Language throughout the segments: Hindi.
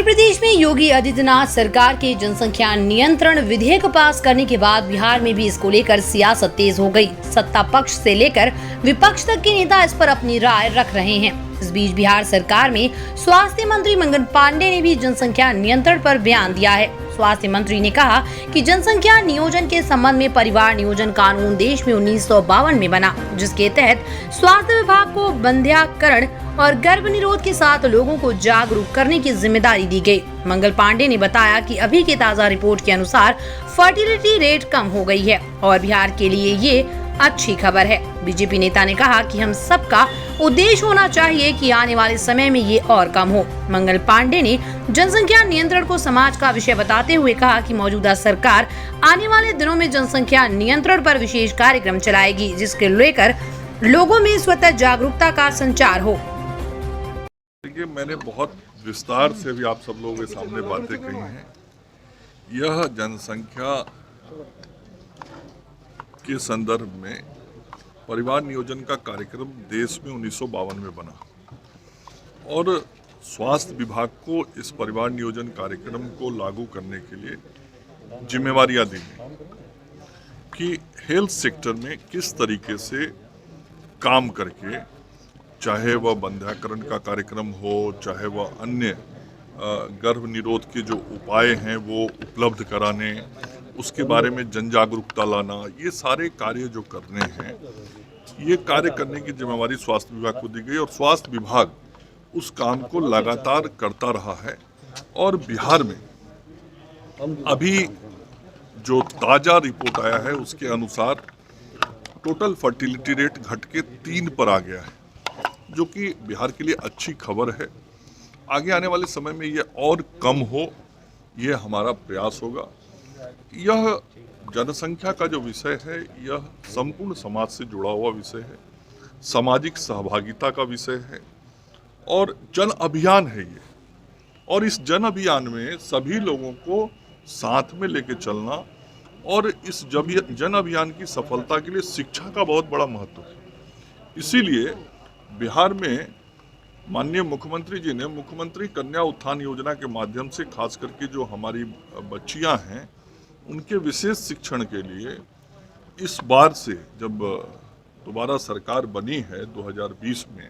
उत्तर प्रदेश में योगी आदित्यनाथ सरकार के जनसंख्या नियंत्रण विधेयक पास करने के बाद बिहार में भी इसको लेकर सियासत तेज हो गई। सत्ता पक्ष से लेकर विपक्ष तक के नेता इस पर अपनी राय रख रहे हैं। इस बीच बिहार सरकार में स्वास्थ्य मंत्री मंगल पांडे ने भी जनसंख्या नियंत्रण पर बयान दिया है। स्वास्थ्य मंत्री ने कहा कि जनसंख्या नियोजन के संबंध में परिवार नियोजन कानून देश में 1952 में बना, जिसके तहत स्वास्थ्य विभाग को बंध्याकरण और गर्भ निरोध के साथ लोगों को जागरूक करने की जिम्मेदारी दी गई। मंगल पांडे ने बताया कि अभी की ताज़ा रिपोर्ट के अनुसार फर्टिलिटी रेट कम हो गई है और बिहार के लिए ये अच्छी खबर है। बीजेपी नेता ने कहा कि हम सबका उद्देश्य होना चाहिए कि आने वाले समय में ये और कम हो। मंगल पांडे ने जनसंख्या नियंत्रण को समाज का विषय बताते हुए कहा कि मौजूदा सरकार आने वाले दिनों में जनसंख्या नियंत्रण पर विशेष कार्यक्रम चलाएगी, जिसके लेकर लोगों में स्वतः जागरूकता का संचार हो। देखिए, मैंने बहुत विस्तार से भी आप सब लोगों के सामने बातें कही हैं। यह जनसंख्या के संदर्भ में परिवार नियोजन का कार्यक्रम देश में 1952 में बना और स्वास्थ्य विभाग को इस परिवार नियोजन कार्यक्रम को लागू करने के लिए जिम्मेवारियां दी गई कि हेल्थ सेक्टर में किस तरीके से काम करके, चाहे वह बंध्याकरण का कार्यक्रम हो, चाहे वह अन्य गर्भ निरोध के जो उपाय हैं वो उपलब्ध कराने, उसके बारे में जन जागरूकता लाना, ये सारे कार्य जो करने हैं, ये कार्य करने की जिम्मेवारी स्वास्थ्य विभाग को दी गई और स्वास्थ्य विभाग उस काम को लगातार करता रहा है। और बिहार में अभी जो ताज़ा रिपोर्ट आया है उसके अनुसार टोटल फर्टिलिटी रेट घट के 3 पर आ गया है, जो कि बिहार के लिए अच्छी खबर है। आगे आने वाले समय में ये और कम हो, ये हमारा प्रयास होगा। यह जनसंख्या का जो विषय है, यह संपूर्ण समाज से जुड़ा हुआ विषय है, सामाजिक सहभागिता का विषय है और जन अभियान है ये। और इस जन अभियान में सभी लोगों को साथ में लेके चलना और इस जन अभियान की सफलता के लिए शिक्षा का बहुत बड़ा महत्व है। इसीलिए बिहार में माननीय मुख्यमंत्री जी ने मुख्यमंत्री कन्या उत्थान योजना के माध्यम से खास करके जो हमारी बच्चियां हैं उनके विशेष शिक्षण के लिए इस बार से जब दोबारा सरकार बनी है 2020 में,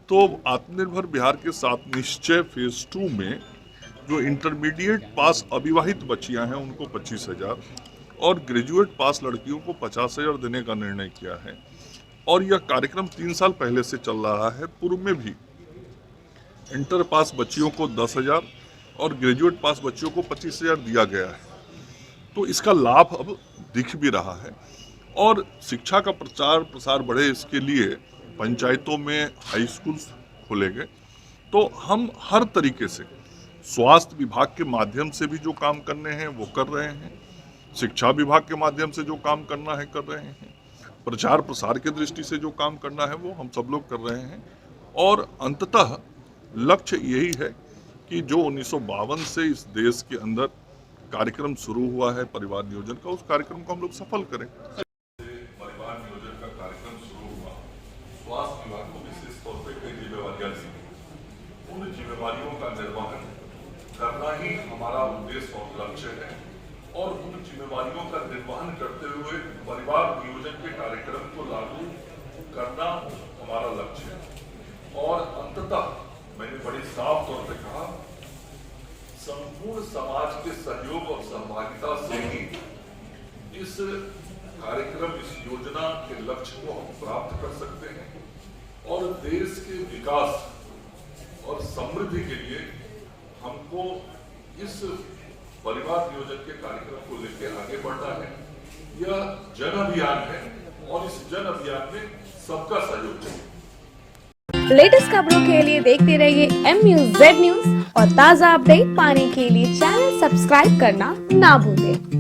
तो आत्मनिर्भर बिहार के साथ निश्चय फेज 2 में जो इंटरमीडिएट पास अविवाहित बच्चियां हैं उनको 25,000 और ग्रेजुएट पास लड़कियों को 50,000 देने का निर्णय किया है। और यह कार्यक्रम 3 साल पहले से चल रहा है। पूर्व में भी इंटर पास बच्चियों को 10,000 और ग्रेजुएट पास बच्चियों को 25,000 दिया गया है। तो इसका लाभ अब दिख भी रहा है और शिक्षा का प्रचार प्रसार बढ़े, इसके लिए पंचायतों में हाई स्कूल खोले गए। तो हम हर तरीके से स्वास्थ्य विभाग के माध्यम से भी जो काम करने हैं वो कर रहे हैं, शिक्षा विभाग के माध्यम से जो काम करना है कर रहे हैं, प्रचार प्रसार की दृष्टि से जो काम करना है वो हम सब लोग कर रहे हैं। और अंततः लक्ष्य यही है कि जो 1952 से इस देश के अंदर कार्यक्रम शुरू हुआ है परिवार नियोजन का, उस कार्यक्रम को हम लोग सफल करें। परिवार नियोजन का कार्यक्रम शुरू हुआ, स्वास्थ्य विभाग को विशेष तौर पर कई जिम्मेवारियां दी गई। उन जिम्मेवारियों का निर्वहन करना ही हमारा उद्देश्य और लक्ष्य है और उन जिम्मेवारियों का निर्वहन करते हुए परिवार नियोजन के कार्यक्रम को लागू करना हमारा लक्ष्य है। और अंततः मैंने बड़ी साफ तौर पे कहा, संपूर्ण समाज के सहयोग और सहभागिता से ही इस कार्यक्रम, इस योजना के लक्ष्य को हम प्राप्त कर सकते हैं और देश के विकास और समृद्धि के लिए हमको इस परिवार नियोजन के कार्यक्रम को लेकर आगे बढ़ना है। यह जन अभियान है और इस जन अभियान में सबका सहयोग चाहिए। लेटेस्ट खबरों के लिए देखते रहिए MUZ न्यूज और ताज़ा अपडेट पाने के लिए चैनल सब्सक्राइब करना ना भूलें।